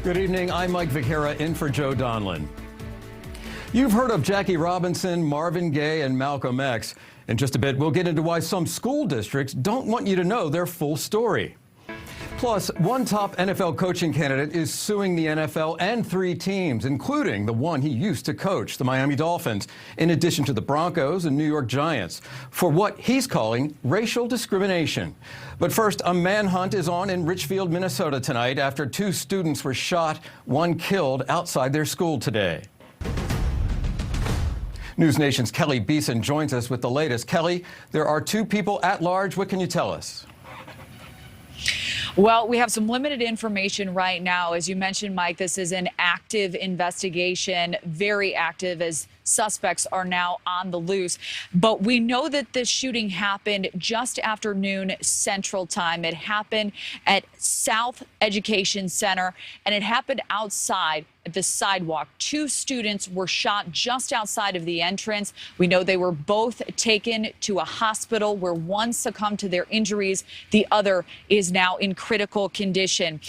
Good evening. I'm Mike Viqueira in for Joe Donlon. You've heard of Jackie Robinson, Marvin Gaye, and Malcolm X. In just a bit, we'll get into why some school districts don't want you to know their full story. Plus, one top NFL coaching candidate is suing the NFL and 3 teams, including the one he used to coach, the Miami Dolphins, in addition to the Broncos and New York Giants, for what he's calling racial discrimination. But first, a manhunt is on in Richfield, Minnesota tonight after 2 students were shot, 1 killed outside their school today. NewsNation's Kelly Beeson joins us with the latest. Kelly, there are 2 people at large. What can you tell us? Well, we have some limited information right now. As you mentioned, Mike, this is an active investigation, very active, as suspects are now on the loose. But we know that this shooting happened just after noon Central Time. It happened at South Education Center, and it happened outside at the sidewalk. 2 students were shot just outside of the entrance. We know they were both taken to a hospital where one succumbed to their injuries. The other is now in critical condition.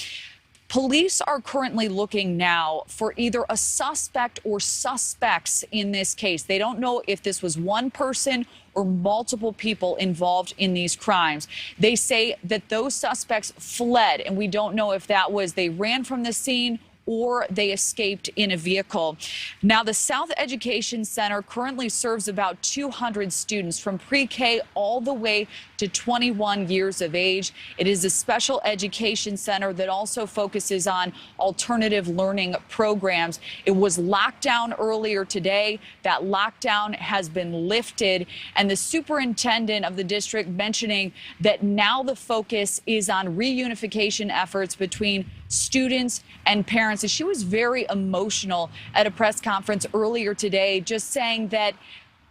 Police are currently looking now for either a suspect or suspects in this case. They don't know if this was one person or multiple people involved in these crimes. They say that those suspects fled, and we don't know if that was they ran from the scene or they escaped in a vehicle. Now, the South Education Center currently serves about 200 students from pre-K all the way to 21 years of age. It is a special education center that also focuses on alternative learning programs. It was locked down earlier today. That lockdown has been lifted, and the superintendent of the district mentioning that now the focus is on reunification efforts between students and parents. And she was very emotional at a press conference earlier today, just saying that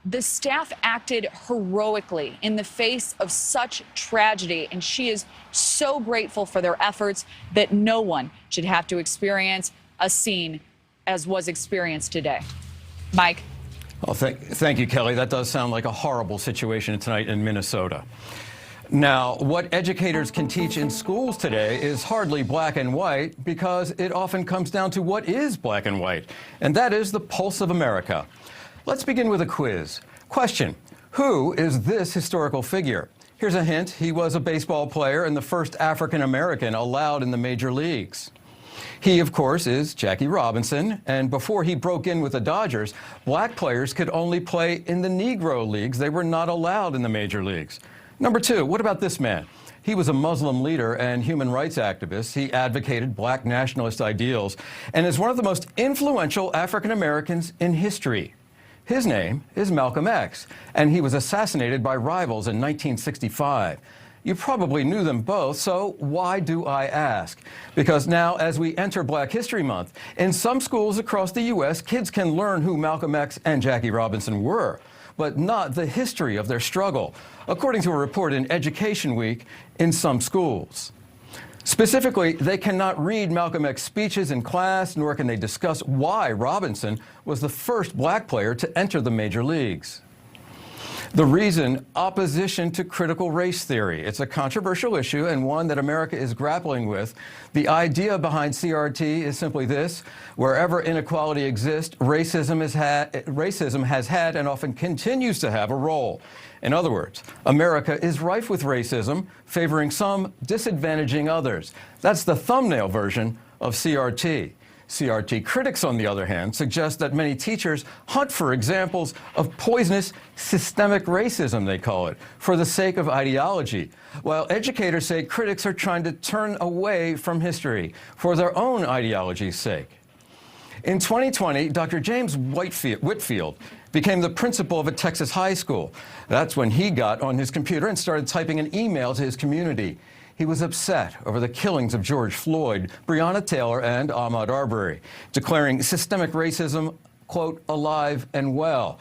the staff acted heroically in the face of such tragedy, and she is so grateful for their efforts that no one should have to experience a scene as was experienced today. Mike. Well, thank you, Kelly. That does sound like a horrible situation tonight in Minnesota. Now, what educators can teach in schools today is hardly black and white because it often comes down to what is black and white, and that is the pulse of America. Let's begin with a quiz. Question: who is this historical figure? Here's a hint. He was a baseball player and the first African-American allowed in the major leagues. He, of course, is Jackie Robinson, and before he broke in with the Dodgers, black players could only play in the Negro leagues. They were not allowed in the major leagues. Number 2, what about this man? He was a Muslim leader and human rights activist. He advocated black nationalist ideals and is one of the most influential African Americans in history. His name is Malcolm X, and he was assassinated by rivals in 1965. You probably knew them both, so why do I ask? Because now, as we enter Black History Month, in some schools across the U.S., kids can learn who Malcolm X and Jackie Robinson were, but not the history of their struggle, according to a report in Education Week in some schools. Specifically, they cannot read Malcolm X speeches in class, nor can they discuss why Robinson was the first black player to enter the major leagues. The reason: opposition to critical race theory. It's a controversial issue and one that America is grappling with. The idea behind CRT is simply this: wherever inequality exists, racism has had and often continues to have a role. In other words, America is rife with racism, favoring some, disadvantaging others. That's the thumbnail version of CRT. CRT critics, on the other hand, suggest that many teachers hunt for examples of poisonous systemic racism, they call it, for the sake of ideology, while educators say critics are trying to turn away from history for their own ideology's sake. In 2020, Dr. James Whitfield became the principal of a Texas high school. That's when he got on his computer and started typing an email to his community. He was upset over the killings of George Floyd, Breonna Taylor, and Ahmaud Arbery, declaring systemic racism, quote, alive and well.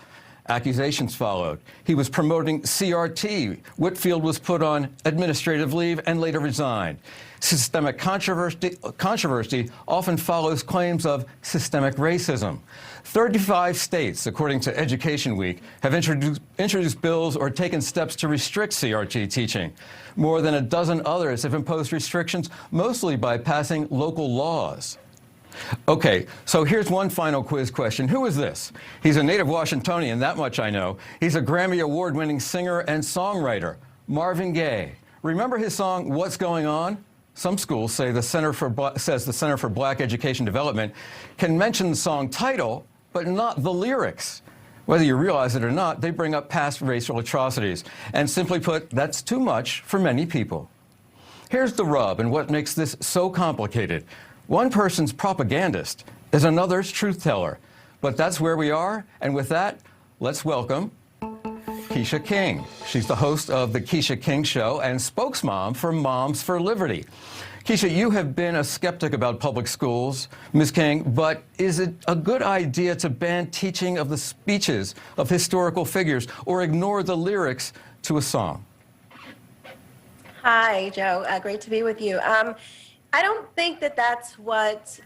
Accusations followed. He was promoting CRT. Whitfield was put on administrative leave and later resigned. Systemic controversy often follows claims of systemic racism. 35 states, according to Education Week, have introduced bills or taken steps to restrict CRT teaching. More than a dozen others have imposed restrictions, mostly by passing local laws. Okay, so here's one final quiz question. Who is this? He's a native Washingtonian, that much I know. He's a Grammy Award-winning singer and songwriter, Marvin Gaye. Remember his song, What's Going On? Some schools say the Center for Black Education Development can mention the song title, but not the lyrics. Whether you realize it or not, they bring up past racial atrocities. And simply put, that's too much for many people. Here's the rub and what makes this so complicated. One person's propagandist is another's truth teller. But that's where we are, and with that, let's welcome Keisha King. She's the host of The Keisha King Show and spokesmom for Moms for Liberty. Keisha, you have been a skeptic about public schools, Ms. King, but is it a good idea to ban teaching of the speeches of historical figures or ignore the lyrics to a song? Hi, Joe. Great to be with you. I don't think that that's what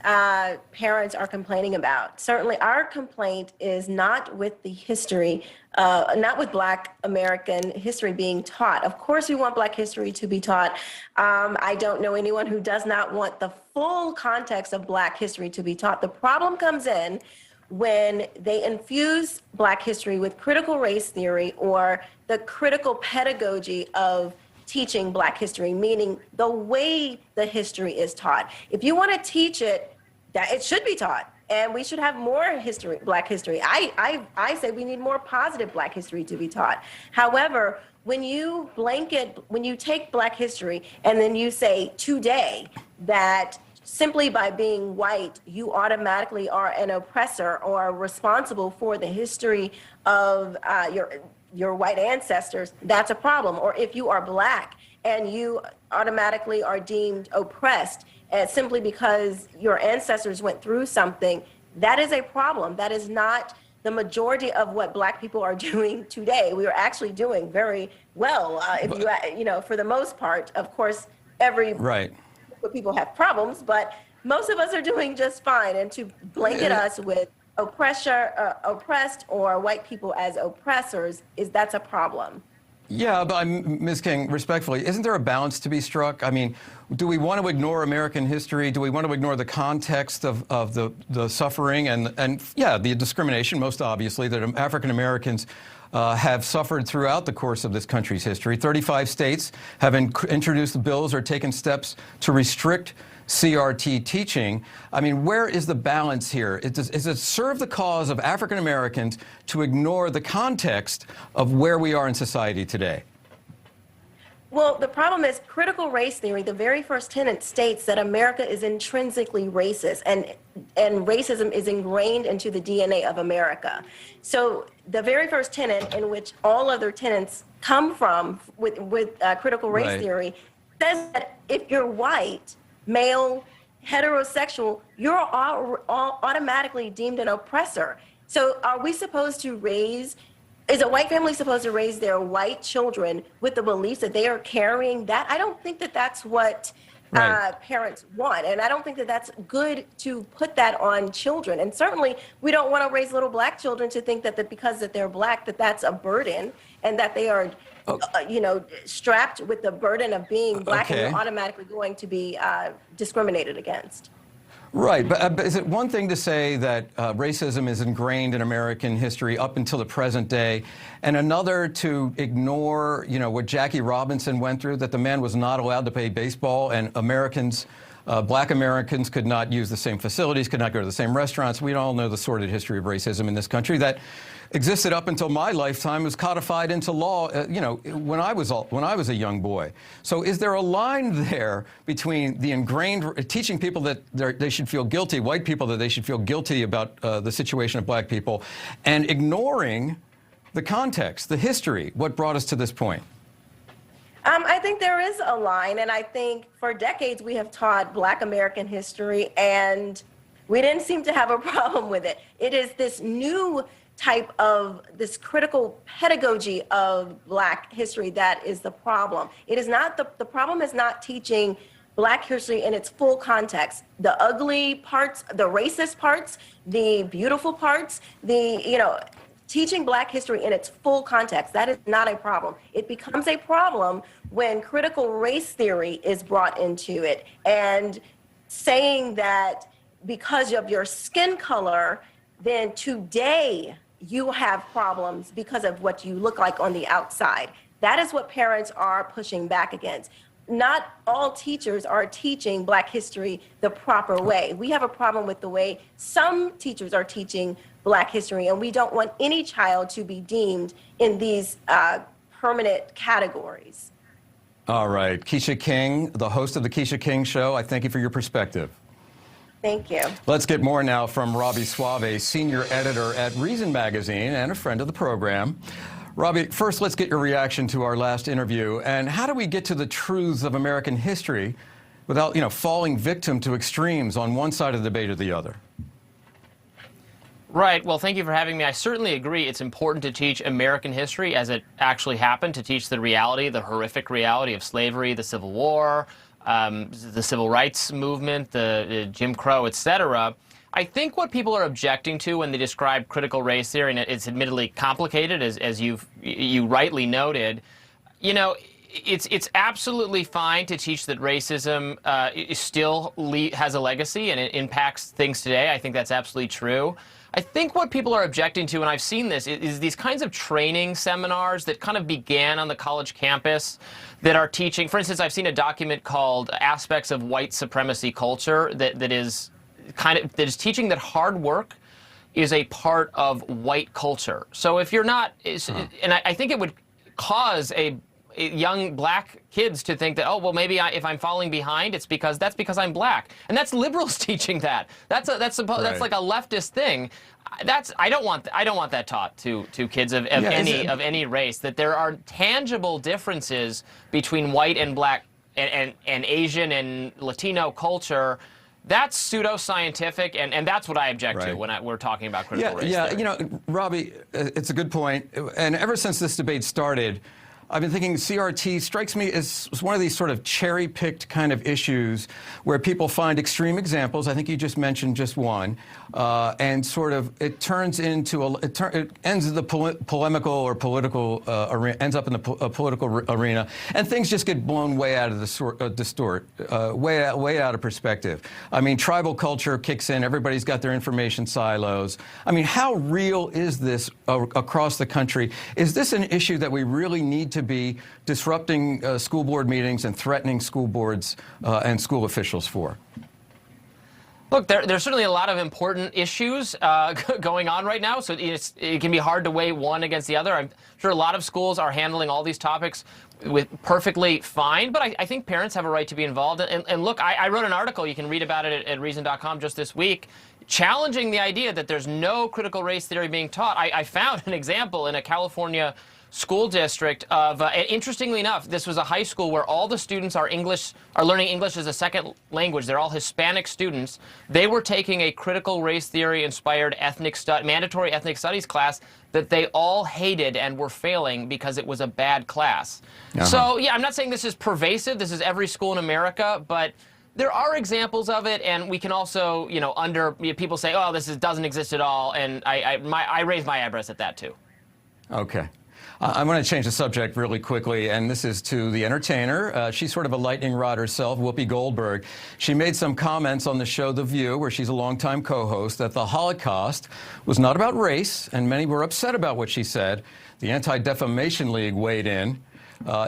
parents are complaining about. Certainly, our complaint is not with the history, not with Black American history being taught. Of course, we want Black history to be taught. I don't know anyone who does not want the full context of Black history to be taught. The problem comes in when they infuse Black history with critical race theory or the critical pedagogy of teaching Black history, meaning the way the history is taught. If you want to teach it, that it should be taught, and we should have more history, Black history. I say we need more positive Black history to be taught. However, when you take Black history and then you say today that simply by being white, you automatically are an oppressor or responsible for the history of your white ancestors, that's a problem. Or if you are Black and you automatically are deemed oppressed simply because your ancestors went through something, that is a problem. That is not the majority of what Black people are doing today. We are actually doing very well. For the most part, of course, people have problems, but most of us are doing just fine. And to blanket us with oppressed or white people as oppressors, that's a problem. Yeah, but Ms. King, respectfully, isn't there a balance to be struck? I mean, do we want to ignore American history? Do we want to ignore the context of the suffering and the discrimination, most obviously, that African Americans have suffered throughout the course of this country's history? 35 states have introduced bills or taken steps to restrict CRT teaching. I mean, where is the balance here? Does it serve the cause of African Americans to ignore the context of where we are in society today? Well, the problem is critical race theory. The very first tenet states that America is intrinsically racist, and racism is ingrained into the DNA of America. So the very first tenet, in which all other tenets come from with critical race theory, says that if you're white, male, heterosexual, you're all automatically deemed an oppressor. So are we supposed to is a white family supposed to raise their white children with the beliefs that they are carrying that? I don't think that that's what parents want. And I don't think that that's good to put that on children. And certainly we don't want to raise little Black children to think that because that they're Black, that's a burden and that they are strapped with the burden of being Black and you're automatically going to be discriminated against. Right, but is it one thing to say that racism is ingrained in American history up until the present day, and another to ignore, what Jackie Robinson went through, that the man was not allowed to play baseball, and Black Americans could not use the same facilities, could not go to the same restaurants. We all know the sordid history of racism in this country that existed up until my lifetime, was codified into law, when I was a young boy. So is there a line there between the ingrained teaching people that they should feel guilty, white people that they should feel guilty about the situation of Black people, and ignoring the context, the history, what brought us to this point? I think there is a line, and I think for decades we have taught Black American history, and we didn't seem to have a problem with it. It is this new type of this critical pedagogy of Black history that is the problem. It is not the problem is not teaching Black history in its full context. The ugly parts, the racist parts, the beautiful parts, teaching Black history in its full context, that is not a problem. It becomes a problem when critical race theory is brought into it and saying that because of your skin color, then today you have problems because of what you look like on the outside. That is what parents are pushing back against. Not all teachers are teaching Black history the proper way. We have a problem with the way some teachers are teaching Black history, and we don't want any child to be deemed in these permanent categories. All right. Keisha King, the host of the Keisha King Show, I thank you for your perspective. Thank you. Let's get more now from Robbie Suave, senior editor at Reason Magazine and a friend of the program. Robbie, first let's get your reaction to our last interview. And how do we get to the truths of American history without, falling victim to extremes on one side of the debate or the other? Right. Well, thank you for having me. I certainly agree it's important to teach American history as it actually happened, to teach the reality, the horrific reality of slavery, the Civil War, the Civil Rights Movement, the Jim Crow, etc. I think what people are objecting to when they describe critical race theory, and it's admittedly complicated, as you rightly noted, it's absolutely fine to teach that racism still has a legacy and it impacts things today. I think that's absolutely true. I think what people are objecting to, and I've seen this, is these kinds of training seminars that kind of began on the college campus that are teaching. For instance, I've seen a document called Aspects of White Supremacy Culture that is teaching that hard work is a part of white culture. So if you're not, and I think it would cause young Black kids to think that, oh, well, maybe if I'm falling behind, that's because I'm Black, and that's liberals teaching that. That's like a leftist thing. I don't want that taught to kids of any race, that there are tangible differences between white and Black and Asian and Latino culture. That's pseudoscientific, and that's what I object to when we're talking about critical race theory. Robbie, it's a good point. And ever since this debate started, I've been thinking CRT strikes me as one of these sort of cherry-picked kind of issues where people find extreme examples. I think you just mentioned just one, and sort of it turns into it ends in the polemical or political arena, ends up in the political arena, and things just get blown way out of the way out of perspective. I mean, tribal culture kicks in. Everybody's got their information silos. I mean, how real is this across the country? Is this an issue that we really need to be disrupting school board meetings and threatening school boards and school officials for? Look, there's certainly a lot of important issues going on right now, so it can be hard to weigh one against the other. I'm sure a lot of schools are handling all these topics perfectly fine, but I think parents have a right to be involved. And look, I wrote an article, you can read about it at Reason.com just this week, challenging the idea that there's no critical race theory being taught. I found an example in a California school district of, interestingly enough, this was a high school where all the students are learning English as a second language. They're all Hispanic students. They were taking a critical race theory inspired mandatory ethnic studies class that they all hated and were failing because it was a bad class. So yeah, I'm not saying this is pervasive. This is every school in America, but there are examples of it, and we can also, people say, oh, this doesn't exist at all, and I raise my eyebrows at that too. Okay. I'm going to change the subject really quickly, and this is to the entertainer. She's sort of a lightning rod herself, Whoopi Goldberg. She made some comments on the show The View, where she's a longtime co-host, that the Holocaust was not about race, and many were upset about what she said. The Anti-Defamation League weighed in.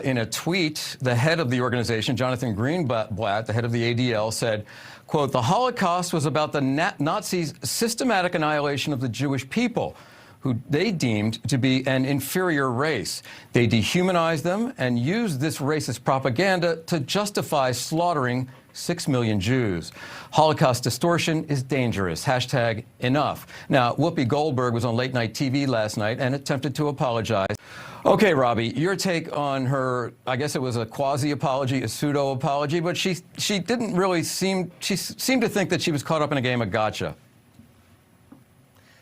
In a tweet, the head of the organization, Jonathan Greenblatt, the head of the ADL, said, quote, "The Holocaust was about the Nazis' systematic annihilation of the Jewish people, who they deemed to be an inferior race. They dehumanized them and used this racist propaganda to justify slaughtering 6 million Jews. Holocaust distortion is dangerous. Hashtag enough." Now, Whoopi Goldberg was on late night TV last night and attempted to apologize. Okay, Robbie, your take on her, I guess it was a quasi-apology, a pseudo-apology, but she didn't really seemed to think that she was caught up in a game of gotcha.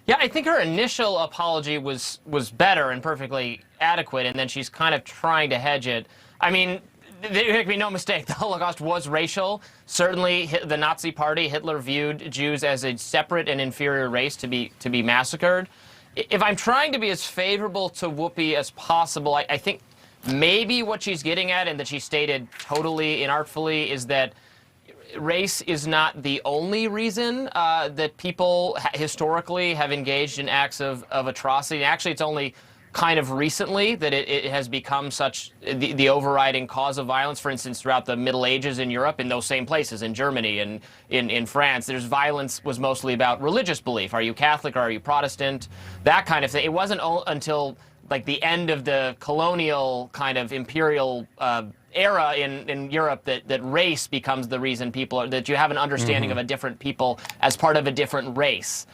Yeah, I think her initial apology was better and perfectly adequate, and then she's kind of trying to hedge it. I mean, there can be no mistake, the Holocaust was racial. Certainly, the Nazi Party, Hitler viewed Jews as a separate and inferior race to be massacred. If I'm trying to be as favorable to Whoopi as possible, I think maybe what she's getting at, and that she stated totally inartfully, is that race is not the only reason that people historically have engaged in acts of atrocity. Actually, it's only kind of recently that it has become such the overriding cause of violence. For instance, throughout the Middle Ages in Europe, in those same places, in Germany and in France, there's violence was mostly about religious belief. Are you Catholic or are you Protestant? That kind of thing. It wasn't until like the end of the colonial kind of imperial era in Europe that race becomes the reason people are, that you have an understanding of a different people as part of a different race.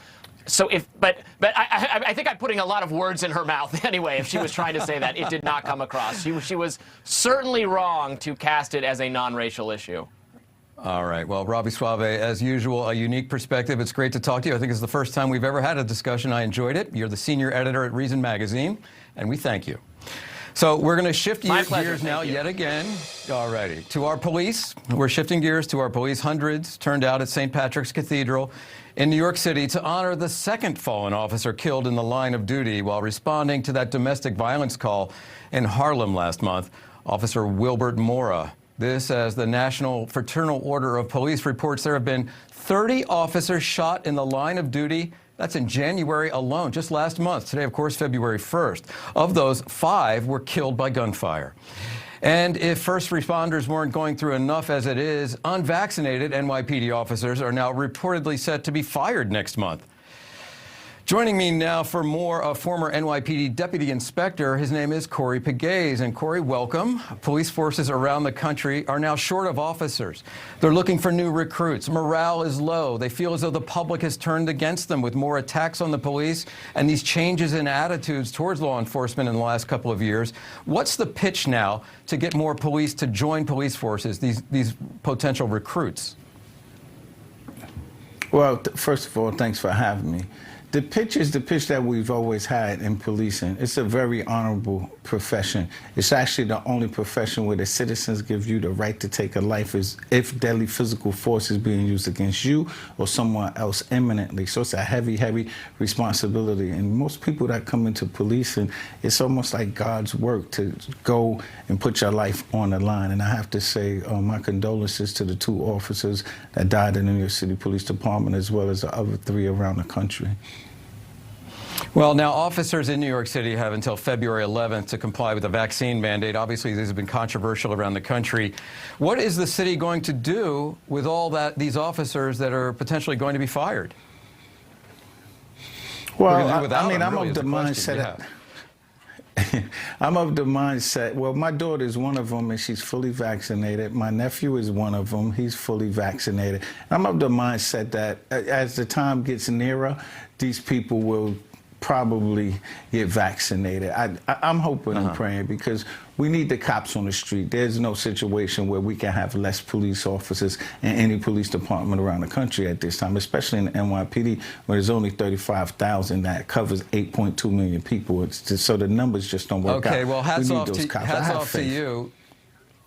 So but I think I'm putting a lot of words in her mouth anyway. If she was trying to say that, it did not come across. She was certainly wrong to cast it as a non-racial issue. All right. Well, Robbie Suave, as usual, a unique perspective. It's great to talk to you. I think it's the first time we've ever had a discussion. I enjoyed it. You're the senior editor at Reason Magazine, and we thank you. So we're going to shift gears now yet again. All righty. To our police. We're shifting gears to our police. Hundreds turned out at St. Patrick's Cathedral in New York City to honor the second fallen officer killed in the line of duty while responding to that domestic violence call in Harlem last month, Officer Wilbert Mora. This, as the National Fraternal Order of Police reports, there have been 30 officers shot in the line of duty. That's in January alone, just last month. Today, of course, February 1st. Of those, 5 were killed by gunfire. And if first responders weren't going through enough as it is, unvaccinated NYPD officers are now reportedly set to be fired next month. Joining me now for more, a former NYPD deputy inspector. His name is Corey Pegues. And Corey, welcome. Police forces around the country are now short of officers. They're looking for new recruits. Morale is low. They feel as though the public has turned against them with more attacks on the police and these changes in attitudes towards law enforcement in the last couple of years. What's the pitch now to get more police to join police forces, these potential recruits? Well, first of all, thanks for having me. The pitch is the pitch that we've always had in policing. It's a very honorable profession. It's actually the only profession where the citizens give you the right to take a life if deadly physical force is being used against you or someone else imminently. So it's a heavy, heavy responsibility. And most people that come into policing, it's almost like God's work to go and put your life on the line. And I have to say my condolences to the 2 officers that died in the New York City Police Department, as well as the other 3 around the country. Well, now officers in New York City have until February 11th to comply with the vaccine mandate. Obviously, these have been controversial around the country. What is the city going to do with all these officers that are potentially going to be fired? Well, I mean, I'm of the mindset. I'm of the mindset, well, my daughter is one of them, and she's fully vaccinated. My nephew is one of them. He's fully vaccinated. I'm of the mindset that as the time gets nearer, these people will probably get vaccinated. I'm hoping and praying, because we need the cops on the street. There's no situation where we can have less police officers in any police department around the country at this time, especially in the NYPD, where there's only 35,000 that covers 8.2 million people. So the numbers just don't work out. Okay, well, hats off to you.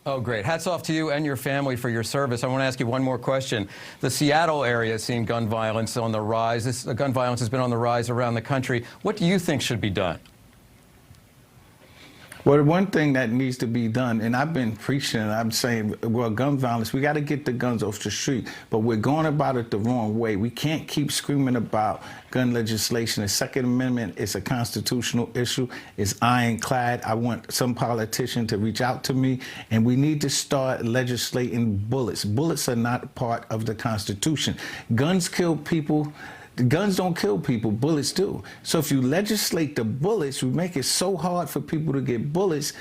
Oh, great. Hats off to you and your family for your service. I want to ask you one more question. The Seattle area has seen gun violence on the rise. Gun violence has been on the rise around the country. What do you think should be done? Well, the one thing that needs to be done, and I've been preaching, and I'm saying, well, gun violence, we got to get the guns off the street, but we're going about it the wrong way. We can't keep screaming about gun legislation. The Second Amendment is a constitutional issue. It's ironclad. I want some politician to reach out to me, and we need to start legislating bullets. Bullets are not part of the Constitution. Guns kill people. Guns don't kill people, bullets do. So if you legislate the bullets, you make it so hard for people to get bullets,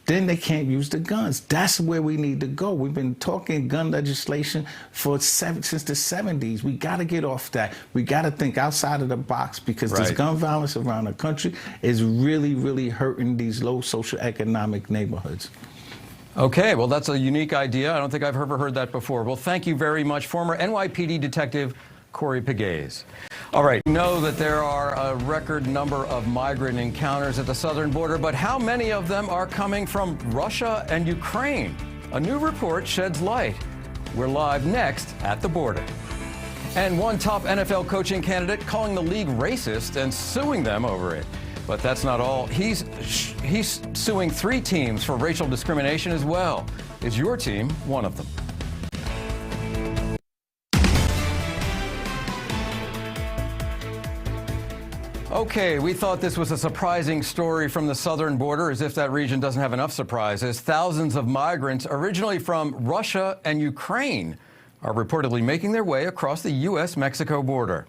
then they can't use the guns. That's where we need to go. We've been talking gun legislation since the 70s. We got to get off that. We got to think outside of the box, because this gun violence around the country is really, really hurting these low socioeconomic neighborhoods. Okay, well, that's a unique idea. I don't think I've ever heard that before. Well, thank you very much, former NYPD detective Corey Pegues. All right, we know that there are a record number of migrant encounters at the southern border, but how many of them are coming from Russia and Ukraine? A new report sheds light. We're live next at the border. And one top NFL coaching candidate calling the league racist and suing them over it. But that's not all. He's suing 3 teams for racial discrimination as well. Is your team one of them? Okay, we thought this was a surprising story from the southern border, as if that region doesn't have enough surprises. Thousands of migrants, originally from Russia and Ukraine, are reportedly making their way across the U.S.-Mexico border.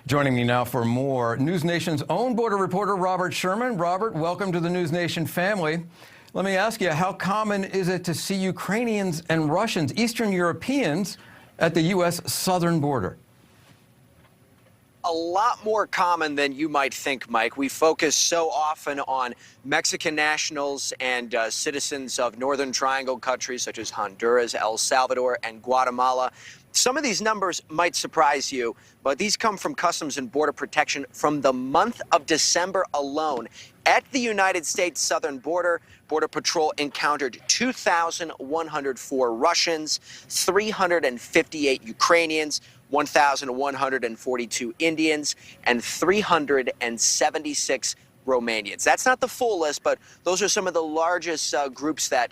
Joining me now for more, NewsNation's own border reporter, Robert Sherman. Robert, welcome to the NewsNation family. Let me ask you, how common is it to see Ukrainians and Russians, Eastern Europeans, at the U.S. southern border? A lot more common than you might think, Mike. We focus so often on Mexican nationals and citizens of Northern Triangle countries such as Honduras, El Salvador, and Guatemala. Some of these numbers might surprise you, but these come from Customs and Border Protection from the month of December alone. At the United States southern border, Border Patrol encountered 2,104 Russians, 358 Ukrainians, 1,142 Indians, and 376 Romanians. That's not the full list, but those are some of the largest groups that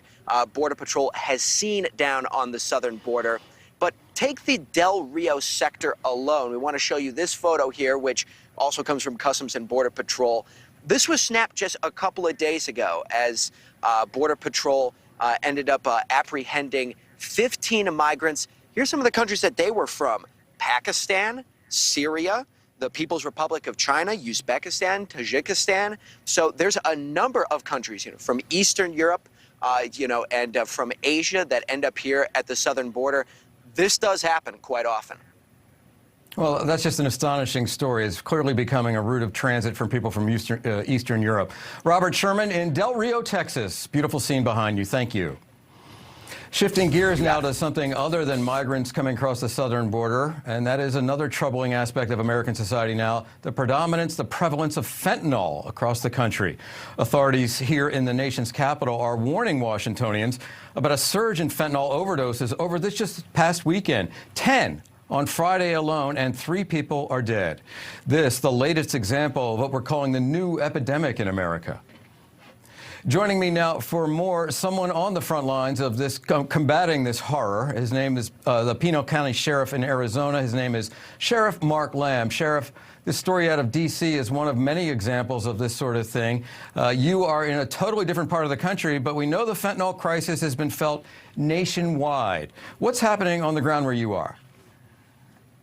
Border Patrol has seen down on the southern border. But take the Del Rio sector alone. We want to show you this photo here, which also comes from Customs and Border Patrol. This was snapped just a couple of days ago as Border Patrol ended up apprehending 15 migrants. Here's some of the countries that they were from: Pakistan, Syria, the People's Republic of China, Uzbekistan, Tajikistan. So there's a number of countries, from Eastern Europe, and from Asia that end up here at the southern border. This does happen quite often. Well, that's just an astonishing story. It's clearly becoming a route of transit for people from Eastern Europe. Robert Sherman in Del Rio, Texas. Beautiful scene behind you. Thank you. Shifting gears now to something other than migrants coming across the southern border, and that is another troubling aspect of American society now, the prevalence of fentanyl across the country. Authorities here in the nation's capital are warning Washingtonians about a surge in fentanyl overdoses over this just past weekend. 10 on Friday alone, and 3 people are dead. This, the latest example of what we're calling the new epidemic in America. Joining me now for more, someone on the front lines of this, combating this horror. His name is the Pinal County Sheriff in Arizona. His name is Sheriff Mark Lamb. Sheriff, this story out of D.C. is one of many examples of this sort of thing. You are in a totally different part of the country, but we know the fentanyl crisis has been felt nationwide. What's happening on the ground where you are?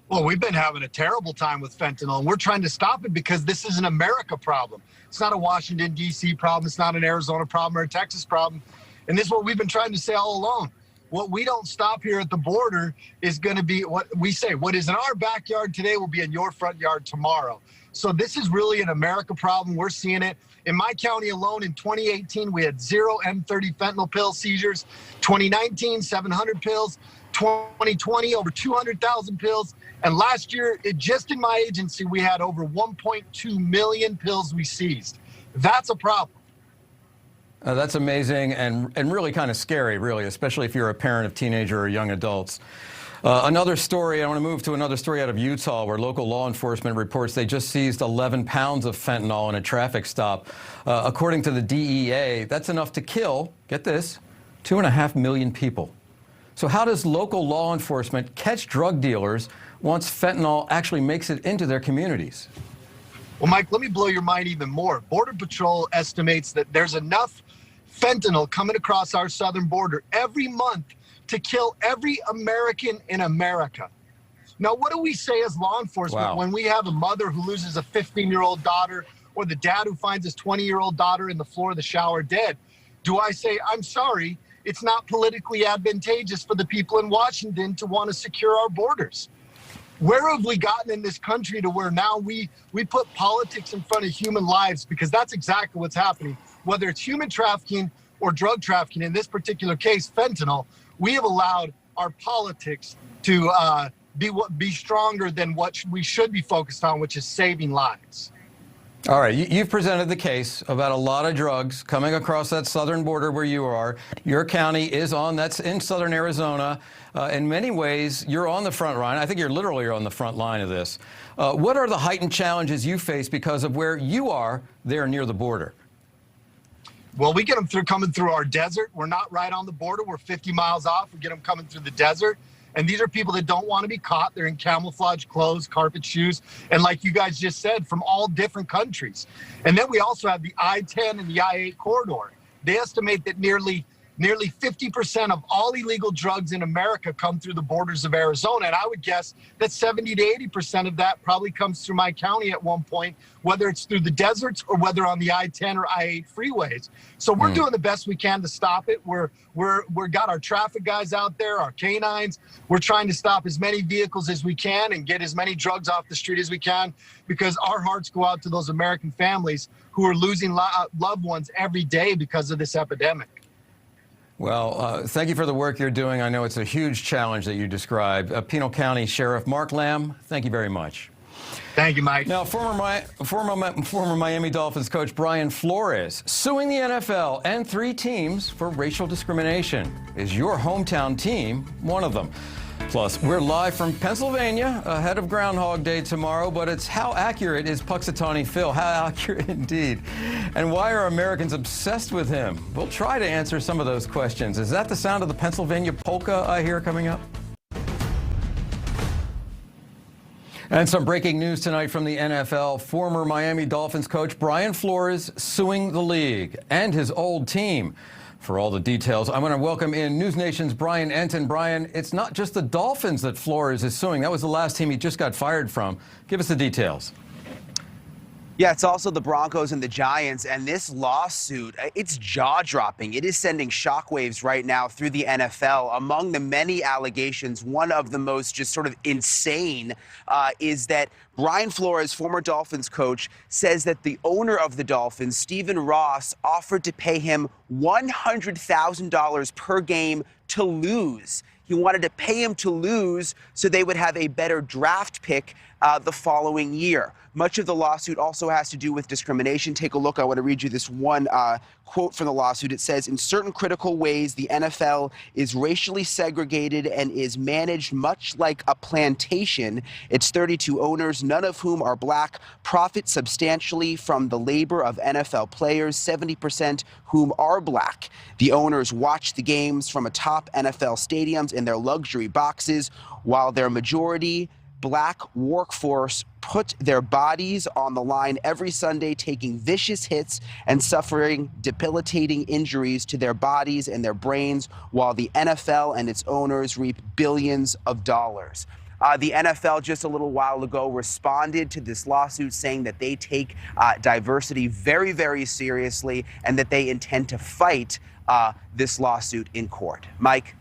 Well, we've been having a terrible time with fentanyl, and we're trying to stop it because this is an America problem. It's not a Washington, D.C. problem. It's not an Arizona problem or a Texas problem. And this is what we've been trying to say all along. What we don't stop here at the border is going to be what we say. What is in our backyard today will be in your front yard tomorrow. So this is really an America problem. We're seeing it. In my county alone, in 2018, we had 0 M30 fentanyl pill seizures. 2019, 700 pills. 2020, over 200,000 pills. And last year, just in my agency, we had over 1.2 million pills we seized. That's a problem. That's amazing and really kind of scary, really, especially if you're a parent of teenager or young adults. Another story, I want to move to another story out of Utah, where local law enforcement reports they just seized 11 pounds of fentanyl in a traffic stop. According to the DEA, that's enough to kill, get this, 2.5 million people. So how does local law enforcement catch drug dealers once fentanyl actually makes it into their communities? Well, Mike, let me blow your mind even more. Border Patrol estimates that there's enough fentanyl coming across our southern border every month to kill every American in America. Now, what do we say as law enforcement when we have a mother who loses a 15-year-old daughter, or the dad who finds his 20-year-old daughter in the floor of the shower dead? Do I say, I'm sorry, it's not politically advantageous for the people in Washington to want to secure our borders? Where have we gotten in this country to where now we put politics in front of human lives? Because that's exactly what's happening. Whether it's human trafficking or drug trafficking, in this particular case, fentanyl, we have allowed our politics to be stronger than what we should be focused on, which is saving lives. All right, you've presented the case about a lot of drugs coming across that southern border where you are. Your county is that's in southern Arizona. In many ways, you're on the front line. I think you're literally on the front line of this. What are the heightened challenges you face because of where you are there near the border? Well, we get them coming through our desert. We're not right on the border. We're 50 miles off. We get them coming through the desert. And these are people that don't want to be caught. They're in camouflage clothes, carpet shoes, and like you guys just said, from all different countries. And then we also have the I-10 and the I-8 corridor. They estimate that nearly 50% of all illegal drugs in America come through the borders of Arizona. And I would guess that 70 to 80% of that probably comes through my county at one point, whether it's through the deserts or whether on the I-10 or I-8 freeways. So we're doing the best we can to stop it. We're got our traffic guys out there, our canines. We're trying to stop as many vehicles as we can and get as many drugs off the street as we can, because our hearts go out to those American families who are losing loved ones every day because of this epidemic. Well, thank you for the work you're doing. I know it's a huge challenge that you described. Pinal County Sheriff Mark Lamb, thank you very much. Thank you, Mike. Now, former Miami Dolphins coach Brian Flores suing the NFL and 3 teams for racial discrimination. Is your hometown team one of them? Plus, we're live from Pennsylvania ahead of Groundhog Day tomorrow, but it's how accurate is Puxatawny Phil? How accurate indeed. And why are Americans obsessed with him? We'll try to answer some of those questions. Is that the sound of the Pennsylvania polka I hear coming up? And some breaking news tonight from the NFL. Former Miami Dolphins coach Brian Flores suing the league and his old team. For all the details, I'm going to welcome in NewsNation's Brian Enton. Brian, it's not just the Dolphins that Flores is suing. That was the last team he just got fired from. Give us the details. Yeah, it's also the Broncos and the Giants, and this lawsuit, it's jaw-dropping. It is sending shockwaves right now through the NFL. Among the many allegations, one of the most just sort of insane is that Brian Flores, former Dolphins coach, says that the owner of the Dolphins, Stephen Ross, offered to pay him $100,000 per game to lose. He wanted to pay him to lose so they would have a better draft pick the following year. Much of the lawsuit also has to do with discrimination. Take a look. I want to read you this one quote from the lawsuit. It says, in certain critical ways, the NFL is racially segregated and is managed much like a plantation. Its 32 owners, none of whom are black, profit substantially from the labor of NFL players, 70% whom are black. The owners watch the games from atop NFL stadiums in their luxury boxes, while their majority black workforce put their bodies on the line every Sunday, taking vicious hits and suffering debilitating injuries to their bodies and their brains, while the NFL and its owners reap billions of dollars. The NFL just a little while ago responded to this lawsuit, saying that they take diversity very, very seriously and that they intend to fight this lawsuit in court. Mike?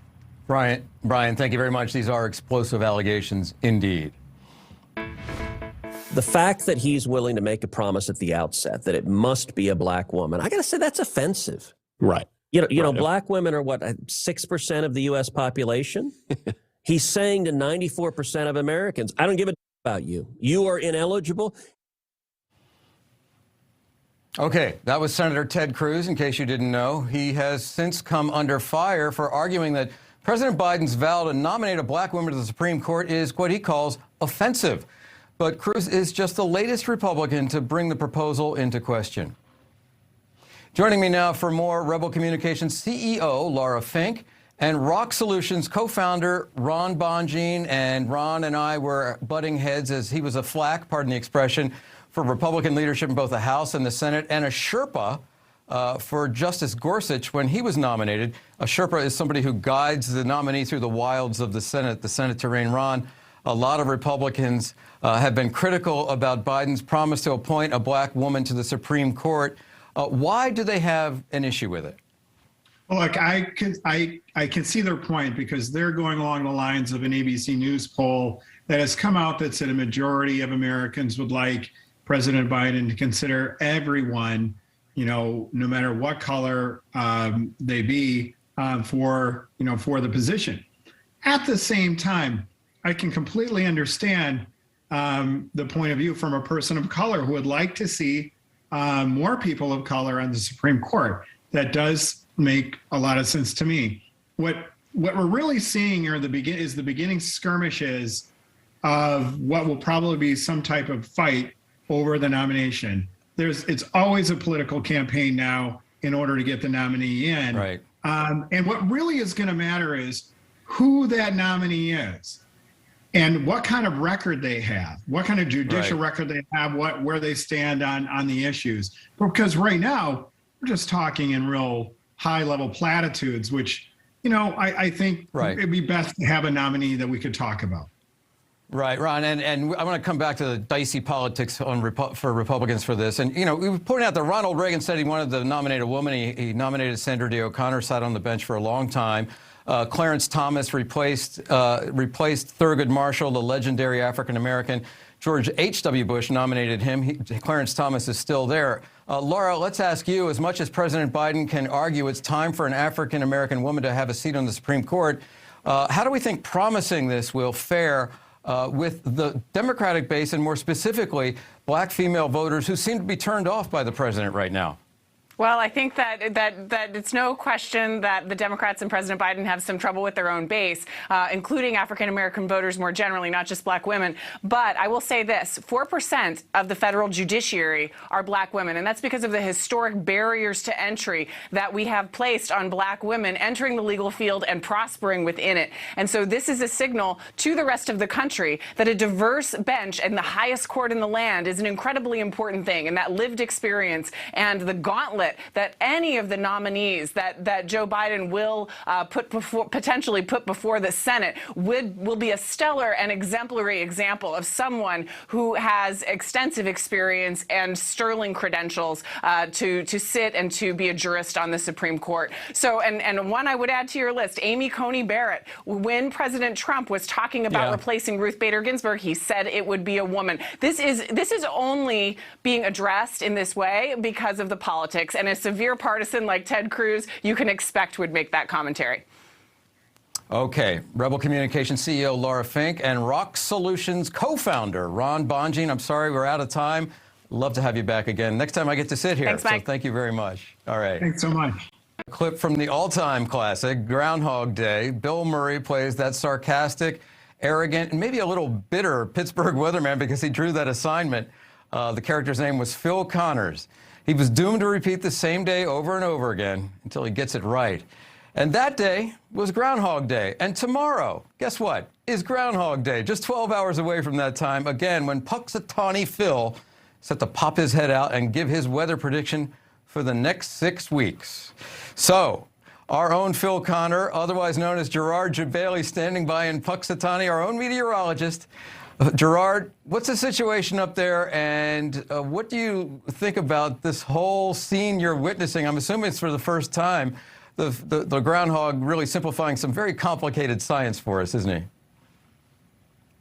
Brian, thank you very much. These are explosive allegations indeed. The fact that he's willing to make a promise at the outset that it must be a black woman, I got to say that's offensive. Right. You know, black women are what, 6% of the U.S. population? He's saying to 94% of Americans, I don't give a about you. You are ineligible. Okay, that was Senator Ted Cruz, in case you didn't know. He has since come under fire for arguing that President Biden's vow to nominate a black woman to the Supreme Court is what he calls offensive. But Cruz is just the latest Republican to bring the proposal into question. Joining me now for more, Rebel Communications CEO Laura Fink and Rock Solutions co-founder Ron Bonjean. And Ron and I were butting heads as he was a flack, pardon the expression, for Republican leadership in both the House and the Senate, and a Sherpa for Justice Gorsuch when he was nominated. A Sherpa is somebody who guides the nominee through the wilds of the Senate terrain. Ron, a lot of Republicans have been critical about Biden's promise to appoint a black woman to the Supreme Court. Why do they have an issue with it? Well, look, I can see their point, because they're going along the lines of an ABC News poll that has come out that said a majority of Americans would like President Biden to consider everyone, no matter what color they be, for the position. At the same time, I can completely understand the point of view from a person of color who would like to see more people of color on the Supreme Court. That does make a lot of sense to me. What we're really seeing here is the beginning skirmishes of what will probably be some type of fight over the nomination. It's always a political campaign now in order to get the nominee in. Right. And what really is going to matter is who that nominee is and what kind of record they have, what kind of judicial record they have, where they stand on the issues. Because right now, we're just talking in real high-level platitudes, which, I think it'd be best to have a nominee that we could talk about. Right, Ron, and I want to come back to the dicey politics for Republicans for this. And, we were pointing out that Ronald Reagan said he wanted to nominate a woman. He nominated Sandra Day O'Connor, sat on the bench for a long time. Clarence Thomas replaced Thurgood Marshall, the legendary African-American. George H.W. Bush nominated him. Clarence Thomas is still there. Laura, let's ask you, as much as President Biden can argue it's time for an African-American woman to have a seat on the Supreme Court, how do we think promising this will fare with the Democratic base and more specifically black female voters who seem to be turned off by the president right now? Well, I think that it's no question that the Democrats and President Biden have some trouble with their own base, including African-American voters more generally, not just black women. But I will say this, 4% of the federal judiciary are black women, and that's because of the historic barriers to entry that we have placed on black women entering the legal field and prospering within it. And so this is a signal to the rest of the country that a diverse bench and the highest court in the land is an incredibly important thing, and that lived experience and the gauntlet that any of the nominees that Joe Biden will potentially put before the Senate will be a stellar and exemplary example of someone who has extensive experience and sterling credentials to sit and to be a jurist on the Supreme Court. So, and one I would add to your list, Amy Coney Barrett. When President Trump was talking about replacing Ruth Bader Ginsburg, he said it would be a woman. This is only being addressed in this way because of the politics. And a severe partisan like Ted Cruz, you can expect would make that commentary. Okay. Rebel Communications CEO Laura Fink and Rock Solutions co-founder Ron Bonjean. I'm sorry we're out of time. Love to have you back again. Next time I get to sit here. Thanks, Mike. So thank you very much. All right. Thanks so much. A clip from the all-time classic, Groundhog Day. Bill Murray plays that sarcastic, arrogant, and maybe a little bitter Pittsburgh weatherman because he drew that assignment. The character's name was Phil Connors. He was doomed to repeat the same day over and over again until he gets it right. And that day was Groundhog Day. And tomorrow, guess what, is Groundhog Day. Just 12 hours away from that time, again, when Punxsutawney Phil set to pop his head out and give his weather prediction for the next 6 weeks. So, our own Phil Connor, otherwise known as Gerard Jabali, standing by in Punxsutawney, our own meteorologist. Gerard, what's the situation up there, and what do you think about this whole scene you're witnessing? I'm assuming it's for the first time. The groundhog really simplifying some very complicated science for us, isn't he?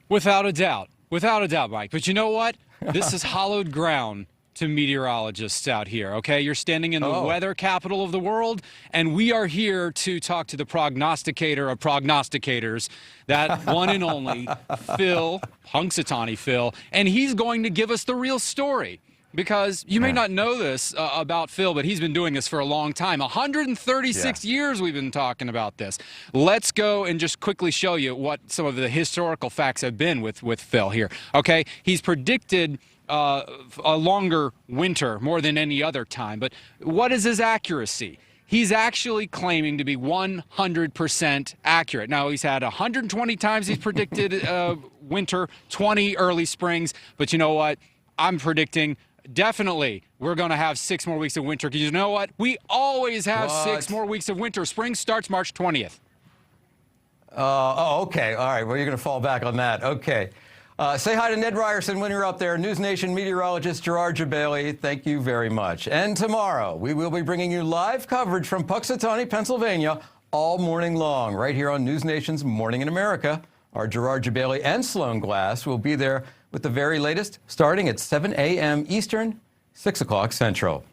Without a doubt, Mike. But you know what? This is hallowed ground to meteorologists out here, okay? You're standing in the weather capital of the world, and we are here to talk to the prognosticator of prognosticators, that one and only Phil, Punxsutawney Phil, and he's going to give us the real story. Because you may not know this about Phil, but he's been doing this for a long time. 136 years we've been talking about this. Let's go and just quickly show you what some of the historical facts have been with Phil here. Okay, he's predicted a longer winter more than any other time. But what is his accuracy? He's actually claiming to be 100% accurate. Now, he's had 120 times he's predicted winter, 20 early springs. But you know what? I'm predicting definitely we're going to have 6 more weeks of winter. Because you know what? We always have 6 more weeks of winter. Spring starts March 20th. Okay. All right. Well, you're going to fall back on that. Okay. Say hi to Ned Ryerson when you're up there. NewsNation meteorologist Gerard Jabali, thank you very much. And tomorrow, we will be bringing you live coverage from Punxsutawney, Pennsylvania, all morning long, right here on NewsNation's Morning in America. Our Gerard Jabali and Sloan Glass will be there with the very latest, starting at 7 a.m. Eastern, 6 o'clock Central.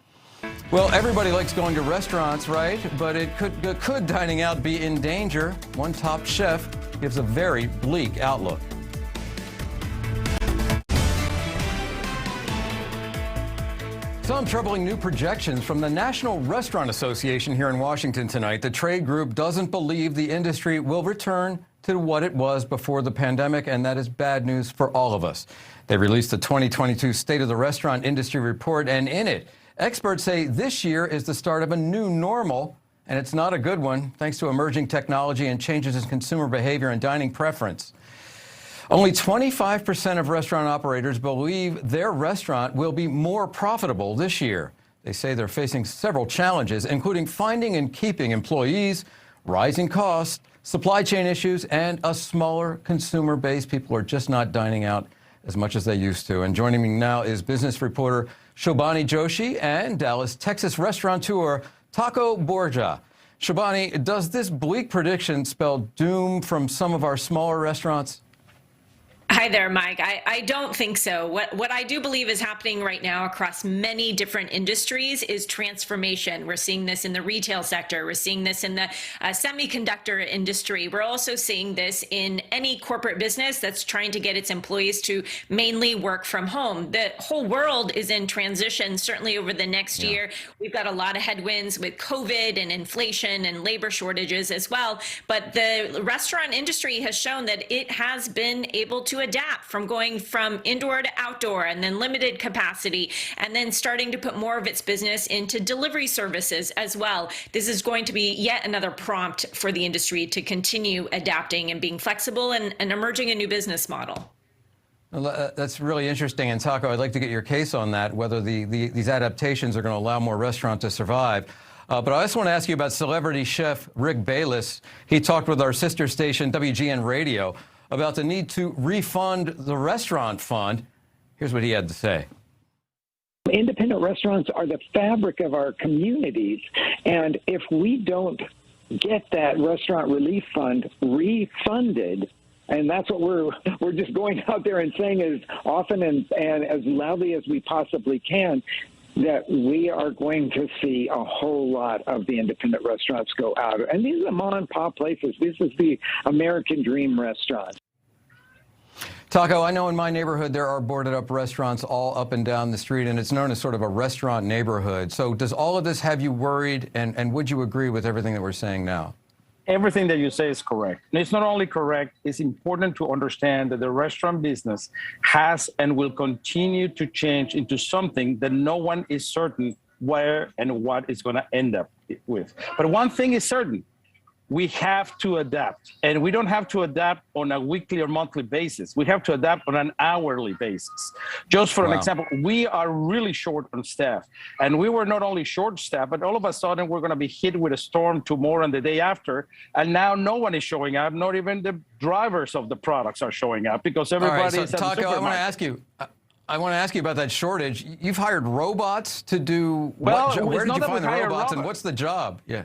Well, everybody likes going to restaurants, right? But could dining out be in danger? One top chef gives a very bleak outlook. Some troubling new projections from the National Restaurant Association here in Washington tonight. The trade group doesn't believe the industry will return to what it was before the pandemic, and that is bad news for all of us. They released the 2022 State of the Restaurant Industry Report, and in it, experts say this year is the start of a new normal and it's not a good one, thanks to emerging technology and changes in consumer behavior and dining preference. Only 25% of restaurant operators believe their restaurant will be more profitable this year. They say they're facing several challenges, including finding and keeping employees, rising costs, supply chain issues, and a smaller consumer base. People are just not dining out as much as they used to. And joining me now is business reporter Shobani Joshi and Dallas, Texas restaurateur Taco Borja. Shobani, does this bleak prediction spell doom from some of our smaller restaurants? Hi there, Mike. I don't think so. What I do believe is happening right now across many different industries is transformation. We're seeing this in the retail sector. We're seeing this in the semiconductor industry. We're also seeing this in any corporate business that's trying to get its employees to mainly work from home. The whole world is in transition, certainly over the next year. We've got a lot of headwinds with COVID and inflation and labor shortages as well. But the restaurant industry has shown that it has been able to adapt from going from indoor to outdoor and then limited capacity and then starting to put more of its business into delivery services as well. This is going to be yet another prompt for the industry to continue adapting and being flexible and emerging a new business model. Well, that's really interesting. And Taco, I'd like to get your case on that, whether these adaptations are going to allow more restaurants to survive. But I also want to ask you about celebrity chef Rick Bayless. He talked with our sister station, WGN Radio, about the need to refund the restaurant fund. Here's what he had to say. Independent restaurants are the fabric of our communities, and if we don't get that restaurant relief fund refunded, and that's what we're just going out there and saying as often and as loudly as we possibly can, that we are going to see a whole lot of the independent restaurants go out. And these are mom and pop places. This is the American dream restaurant. Taco, I know in my neighborhood there are boarded up restaurants all up and down the street, and it's known as sort of a restaurant neighborhood. So does all of this have you worried, and would you agree with everything that we're saying now? Everything that you say is correct. And it's not only correct, it's important to understand that the restaurant business has and will continue to change into something that no one is certain where and what it's going to end up with. But one thing is certain. We have to adapt, and we don't have to adapt on a weekly or monthly basis. We have to adapt on an hourly basis. Just for an example, we are really short on staff, and we were not only short staff, but all of a sudden we're going to be hit with a storm tomorrow and the day after, and now no one is showing up. Not even the drivers of the products are showing up because everybody is at the Taco, supermarket. I want to ask you about that shortage. You've hired robots to do what? Where did you find the robots, and what's the job? Yeah.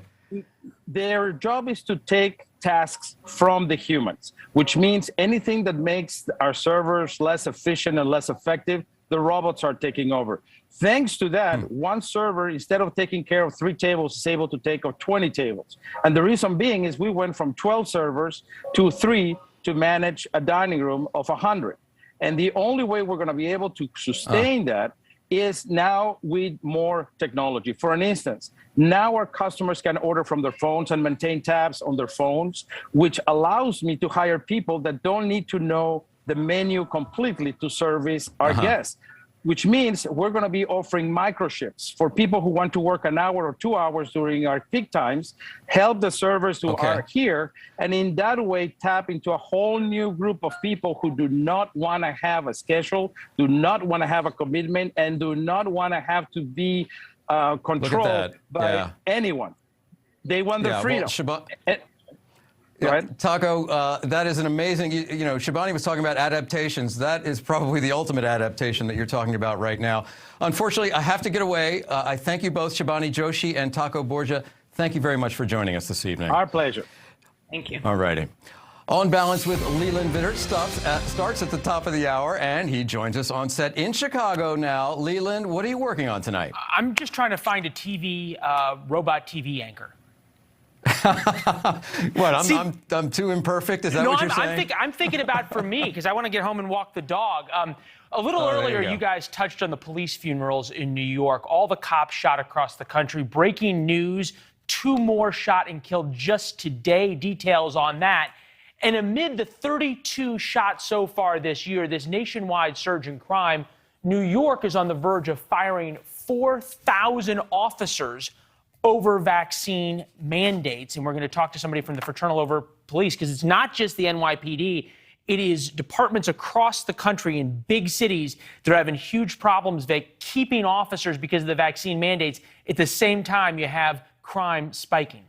Their job is to take tasks from the humans, which means anything that makes our servers less efficient and less effective, the robots are taking over. Thanks to that, one server, instead of taking care of 3 tables, is able to take care of 20 tables. And the reason being is we went from 12 servers to 3 to manage a dining room of 100. And the only way we're going to be able to sustain that is now with more technology. For an instance, now our customers can order from their phones and maintain tabs on their phones, which allows me to hire people that don't need to know the menu completely to service our guests, which means we're going to be offering microshifts for people who want to work an hour or 2 hours during our peak times, help the servers who are here, and in that way tap into a whole new group of people who do not want to have a schedule, do not want to have a commitment, and do not want to have to be controlled by anyone. They want their freedom. Right. Taco, that is an amazing, you know, Shobani was talking about adaptations. That is probably the ultimate adaptation that you're talking about right now. Unfortunately, I have to get away. I thank you both, Shobani Joshi and Taco Borja. Thank you very much for joining us this evening. Our pleasure. Thank you. All righty. On Balance with Leland Vittert starts at the top of the hour, and he joins us on set in Chicago now. Leland, what are you working on tonight? I'm just trying to find a robot TV anchor. What, I'm too imperfect? Is that what you're saying? I'm thinking about for me, because I want to get home and walk the dog. A little earlier, you guys touched on the police funerals in New York. All the cops shot across the country. Breaking news, 2 more shot and killed just today. Details on that. And amid the 32 shots so far this year, this nationwide surge in crime, New York is on the verge of firing 4,000 officers over vaccine mandates. And we're going to talk to somebody from the Fraternal over police, because it's not just the NYPD. It is departments across the country in big cities that are having huge problems keeping officers because of the vaccine mandates. At the same time, you have crime spiking.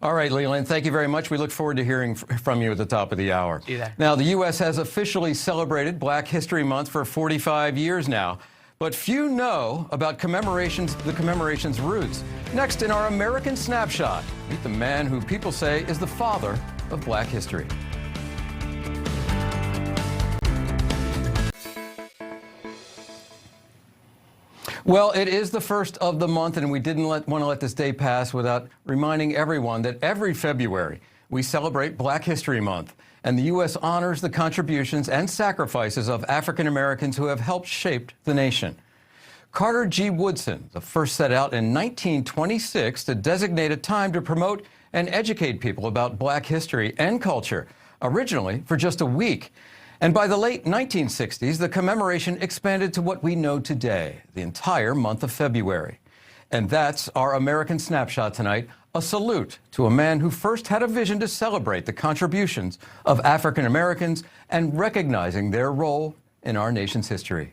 All right, Leland, thank you very much. We look forward to hearing from you at the top of the hour. See you there. Now, the U.S. has officially celebrated Black History Month for 45 years now, but few know about the commemoration's roots. Next, in our American Snapshot, meet the man who people say is the father of Black history. Well, it is the first of the month, and we didn't want to let this day pass without reminding everyone that every February we celebrate Black History Month, and the U.S. honors the contributions and sacrifices of African Americans who have helped shape the nation. Carter G. Woodson, the first set out in 1926 to designate a time to promote and educate people about Black history and culture, originally for just a week. And by the late 1960s, the commemoration expanded to what we know today, the entire month of February. And that's our American Snapshot tonight, a salute to a man who first had a vision to celebrate the contributions of African Americans and recognizing their role in our nation's history.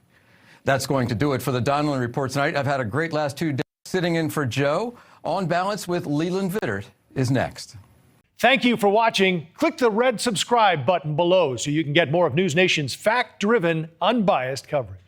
That's going to do it for the Donlon Report tonight. I've had a great last 2 days sitting in for Joe. On Balance with Leland Vittert is next. Thank you for watching. Click the red subscribe button below so you can get more of NewsNation's fact-driven, unbiased coverage.